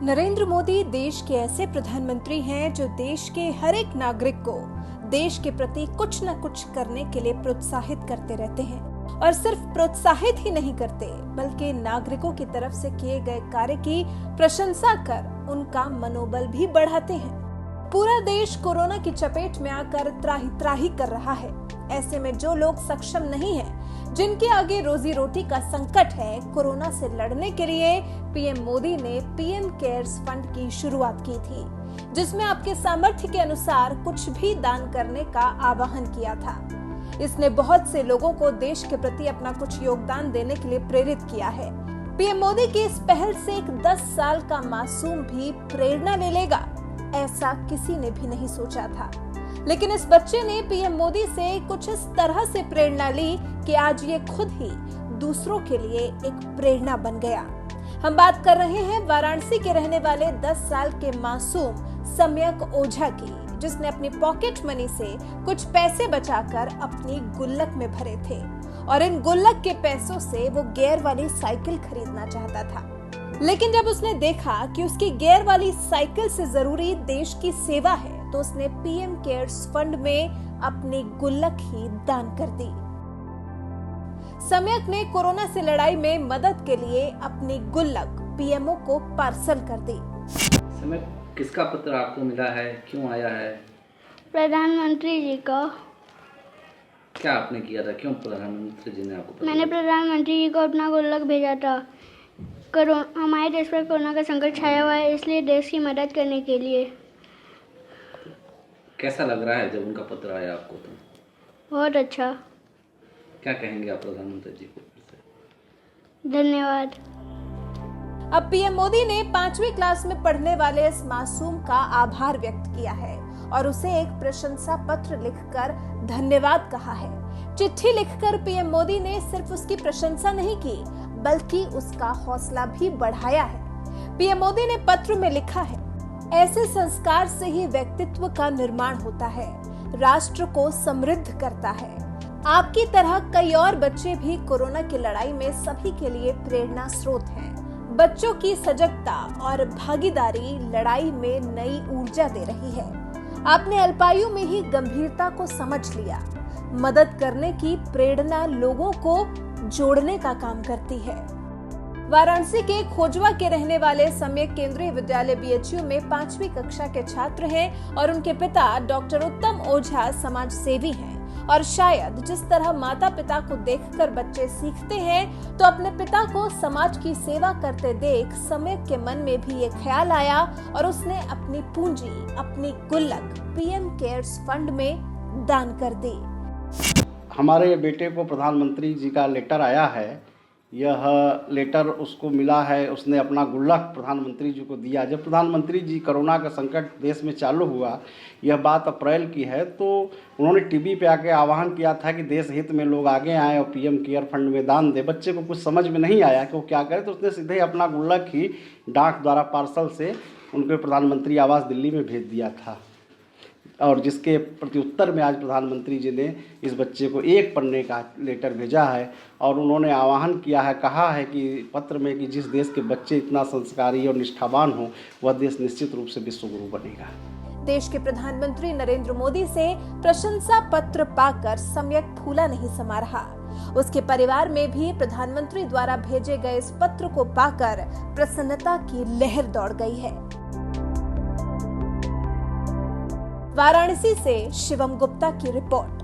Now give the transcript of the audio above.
नरेंद्र मोदी देश के ऐसे प्रधानमंत्री हैं जो देश के हर एक नागरिक को देश के प्रति कुछ न कुछ करने के लिए प्रोत्साहित करते रहते हैं। और सिर्फ प्रोत्साहित ही नहीं करते बल्कि नागरिकों की तरफ से किए गए कार्य की प्रशंसा कर उनका मनोबल भी बढ़ाते हैं। पूरा देश कोरोना की चपेट में आकर त्राही त्राही कर रहा है। ऐसे में जो लोग सक्षम नहीं हैं, जिनके आगे रोजी रोटी का संकट है, कोरोना से लड़ने के लिए पीएम मोदी ने पीएम केयर्स फंड की शुरुआत की थी, जिसमें आपके सामर्थ्य के अनुसार कुछ भी दान करने का आह्वान किया था। इसने बहुत से लोगों को देश के प्रति अपना कुछ योगदान देने के लिए प्रेरित किया है। पीएम मोदी की इस पहल से एक 10 साल का मासूम भी प्रेरणा ले लेगा, ऐसा किसी ने भी नहीं सोचा था। लेकिन इस बच्चे ने पीएम मोदी से कुछ इस तरह से प्रेरणा ली कि आज ये खुद ही दूसरों के लिए एक प्रेरणा बन गया। हम बात कर रहे हैं वाराणसी के रहने वाले 10 साल के मासूम सम्यक ओझा की, जिसने अपनी पॉकेट मनी से कुछ पैसे बचाकर अपनी गुल्लक में भरे थे और इन गुल्लक के पैसों से वो गियर वाली साइकिल खरीदना चाहता था। लेकिन जब उसने देखा कि उसकी गियर वाली साइकिल से जरूरी देश की सेवा है, तो उसने पीएम केयर्स फंड में अपनी गुल्लक ही दान कर दी। सम्यक ने कोरोना से लड़ाई में मदद के लिए अपनी गुल्लक पीएमओ को पार्सल कर दी। सम्यक, किसका पत्र आपको मिला है, क्यों आया है? प्रधानमंत्री जी का। क्या आपने किया था, क्यों प्रधानमंत्री जी ने आपको पत्र मैंने प्रधानमंत्री जी को अपना गुल्लक भेजा था। हमारे देश पर कोरोना का संकट छाया हुआ है, इसलिए देश की मदद करने के लिए। कैसा लग रहा है जब उनका पत्र आया आपको? तो बहुत अच्छा। क्या कहेंगे आप प्रधानमंत्री जी को? धन्यवाद। अब पीएम मोदी ने 5वीं क्लास में पढ़ने वाले इस मासूम का आभार व्यक्त किया है और उसे एक प्रशंसा पत्र लिखकर धन्यवाद कहा है। चिट्ठी लिखकर पीएम मोदी ने सिर्फ उसकी प्रशंसा नहीं की, बल्कि उसका हौसला भी बढ़ाया है। पीएम मोदी ने पत्र में लिखा है, ऐसे संस्कार से ही व्यक्तित्व का निर्माण होता है, राष्ट्र को समृद्ध करता है। आपकी तरह कई और बच्चे भी कोरोना की लड़ाई में सभी के लिए प्रेरणा स्रोत हैं। बच्चों की सजगता और भागीदारी लड़ाई में नई ऊर्जा दे रही है। आपने अल्पायु में ही गंभीरता को समझ लिया। मदद करने की प्रेरणा लोगों को जोड़ने का काम करती है। वाराणसी के खोजवा के रहने वाले सम्यक केंद्रीय विद्यालय बीएचयू में 5वीं कक्षा के छात्र हैं और उनके पिता डॉक्टर उत्तम ओझा समाज सेवी हैं। और शायद जिस तरह माता पिता को देखकर बच्चे सीखते हैं, तो अपने पिता को समाज की सेवा करते देख सम्यक के मन में भी ये ख्याल आया और उसने अपनी पूंजी, अपनी गुल्लक पीएम केयर्स फंड में दान कर दी। हमारे बेटे को प्रधानमंत्री जी का लेटर आया है। यह लेटर उसको मिला है, उसने अपना गुल्लक प्रधानमंत्री जी को दिया। जब प्रधानमंत्री जी कोरोना का संकट देश में चालू हुआ, यह बात अप्रैल की है, तो उन्होंने टीवी पे आके आह्वान किया था कि देश हित में लोग आगे आएँ और पीएम केयर फंड में दान दे। बच्चे को कुछ समझ में नहीं आया कि वो क्या करे, तो उसने सीधे अपना गुल्लक ही डाक द्वारा पार्सल से उनके प्रधानमंत्री आवास दिल्ली में भेज दिया था। और जिसके प्रत्युत्तर में आज प्रधानमंत्री जी ने इस बच्चे को एक पन्ने का लेटर भेजा है और उन्होंने आह्वान किया है, कहा है कि पत्र में कि जिस देश के बच्चे इतना संस्कारी और निष्ठावान हो, वह देश निश्चित रूप से विश्वगुरु बनेगा। देश के प्रधानमंत्री नरेंद्र मोदी से प्रशंसा पत्र पाकर सम्यक फूला नहीं समा रहा। उसके परिवार में भी प्रधानमंत्री द्वारा भेजे गए इस पत्र को पाकर प्रसन्नता की लहर दौड़ गई है। वाराणसी से शिवम गुप्ता की रिपोर्ट।